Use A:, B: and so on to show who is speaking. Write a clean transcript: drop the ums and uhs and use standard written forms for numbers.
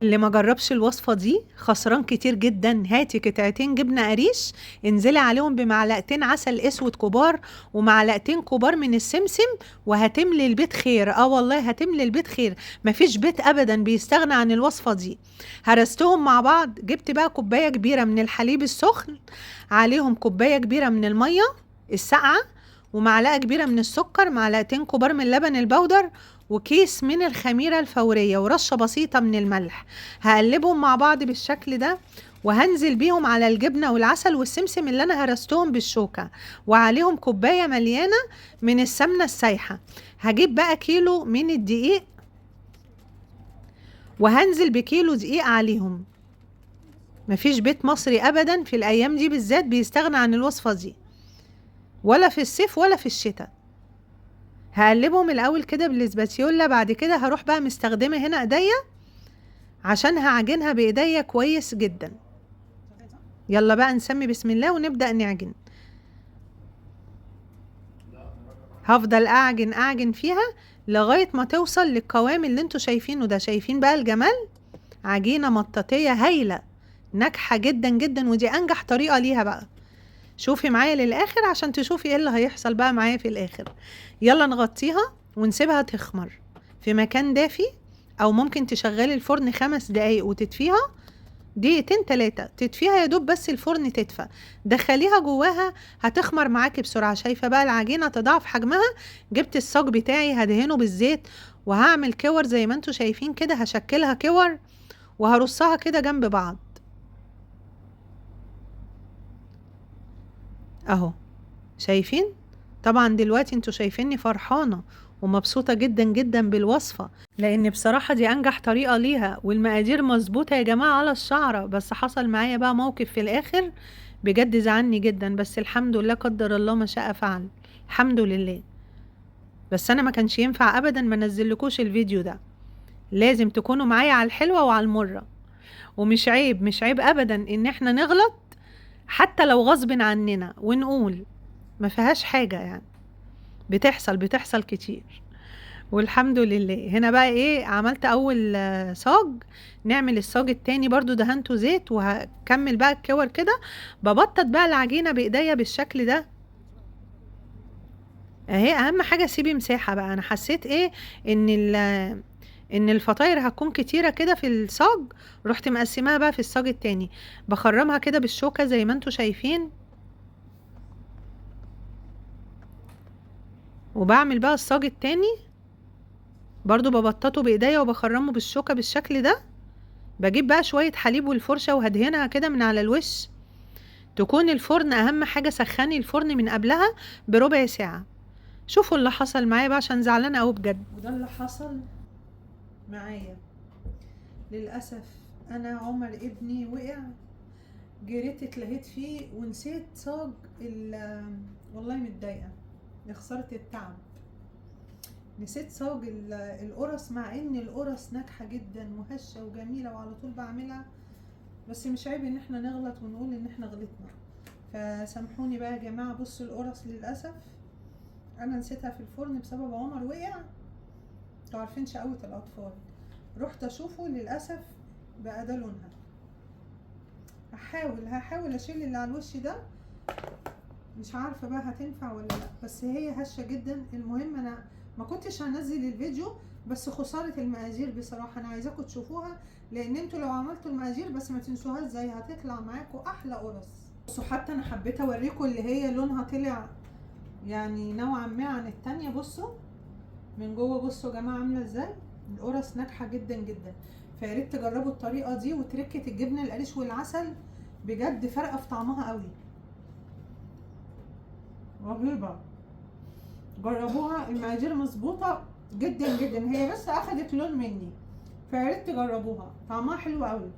A: اللي ما جربش الوصفة دي خسران كتير جدا. هاتي قطعتين جبنة قريش، انزلي عليهم بمعلقتين عسل اسود كبار ومعلقتين كبار من السمسم، وهتملي البيت خير. والله هتملي البيت خير. مفيش بيت ابدا بيستغنى عن الوصفة دي. هرستهم مع بعض. جبت بقى كوباية كبيرة من الحليب السخن، عليهم كوباية كبيرة من المية الساقعة، ومعلقة كبيرة من السكر، معلقتين كبار من اللبن البودر، وكيس من الخميرة الفورية، ورشة بسيطة من الملح. هقلبهم مع بعض بالشكل ده، وهنزل بيهم على الجبنة والعسل والسمسم اللي انا هرستهم بالشوكة، وعليهم كوباية مليانة من السمنة السايحة. هجيب بقى كيلو من الدقيق، وهنزل بكيلو دقيق عليهم. مفيش بيت مصري ابدا في الايام دي بالذات بيستغنى عن الوصفة دي، ولا في الصيف ولا في الشتاء. هقلبهم الاول كده بالاسباتيولا. بعد كده هروح بقى مستخدمة هنا ايديا عشان هعجنها بايديا كويس جدا. يلا بقى نسمي بسم الله ونبدأ نعجن. هفضل اعجن فيها لغاية ما توصل للقوام اللي انتوا شايفينه ده. شايفين بقى الجمال؟ عجينة مطاطية هايلة، ناجحة جدا جدا، ودي انجح طريقة ليها بقى. شوفي معايا للاخر عشان تشوفي ايه اللي هيحصل بقى معايا في الاخر. يلا نغطيها ونسيبها تخمر في مكان دافي، او ممكن تشغلي الفرن 5 دقايق وتدفيها. دقيقتين 3 تدفيها يا دوب، بس الفرن تدفى. دخليها جواها هتخمر معاكي بسرعة. شايفة بقى العجينة تضاعف حجمها. جبت الصاج بتاعي هدهنه بالزيت، وهعمل كور زي ما انتوا شايفين كده. هشكلها كور وهرصها كده جنب بعض اهو. شايفين؟ طبعا دلوقتي انتوا شايفيني فرحانة ومبسوطة جدا جدا بالوصفة، لان بصراحة دي انجح طريقة ليها، والمقادير مظبوطة يا جماعة على الشعرة. بس حصل معايا بقى موقف في الاخر بجد زعلني جدا، بس الحمد لله، قدر الله ما شاء فعل. الحمد لله. بس انا ما كانش ينفع ابدا ما انزلكوش الفيديو ده. لازم تكونوا معايا على الحلوة وعلى المرة. ومش عيب، مش عيب ابدا ان احنا نغلط، حتى لو غصب عننا، ونقول ما فيهاش حاجة يعني. بتحصل كتير، والحمد لله. هنا بقى ايه، عملت اول صاج. نعمل الصاج التاني برضو دهنته زيت، وهكمل بقى الكور كده. ببطط بقى العجينة بايديا بالشكل ده اهي. اهم حاجة سيبي مساحة بقى. انا حسيت ايه، ان ان الفطاير هتكون كتيرة كده في الصاج، رحت مقسماها بقى في الصاج التاني. بخرمها كده بالشوكة زي ما انتوا شايفين، وبعمل بقى الصاج التاني برضو ببططه بايديا وبخرمه بالشوكة بالشكل ده. بجيب بقى شوية حليب والفرشة وهدهنها كده من على الوش. تكون الفرن اهم حاجة، سخني الفرن من قبلها بربع ساعة. شوفوا اللي حصل معايا بقى عشان زعلانة قوي بجد. وده اللي حصل معايا للأسف. انا عمر ابني وقع، جريت اتلهيت فيه ونسيت صاج والله متضايقة لخسارة التعب. نسيت صاج القرص، مع ان القرص ناجحة جدا وهشة وجميلة وعلى طول بعملها. بس مش عيب ان احنا نغلط ونقول ان احنا غلطنا. فسامحوني بقى يا جماعة. بصوا القرص للأسف انا نسيتها في الفرن بسبب عمر وقع. انتوا عارفين شقاوة الاطفال. رحت اشوفه للأسف بقى ده لونها. هحاول اشيل اللي على الوش ده. مش عارفة بقى هتنفع ولا لا، بس هي هشة جدا. المهم انا ما كنتش هنزل الفيديو، بس خسارة المقادير بصراحة. انا عايزاكم تشوفوها، لان انتوا لو عملتوا المقادير بس ما تنسوهاش ازاي هتطلع معاكم احلى قرص. بصوا، حتى انا حبيت اوريكم اللي هي لونها طلع يعني نوعا ما عن التانية. بصوا من جوه، بصوا يا جماعة عاملة ازاي. القرص ناجحة جدا جدا. فياريت تجربوا الطريقة دي، وتركة الجبنة القريش والعسل بجد فارقة في طعمها قوي، رهيبة. جربوها، المقادير مظبوطة جدا جدا. هي بس اخدت لون مني، فياريت تجربوها، طعمها حلو قوي.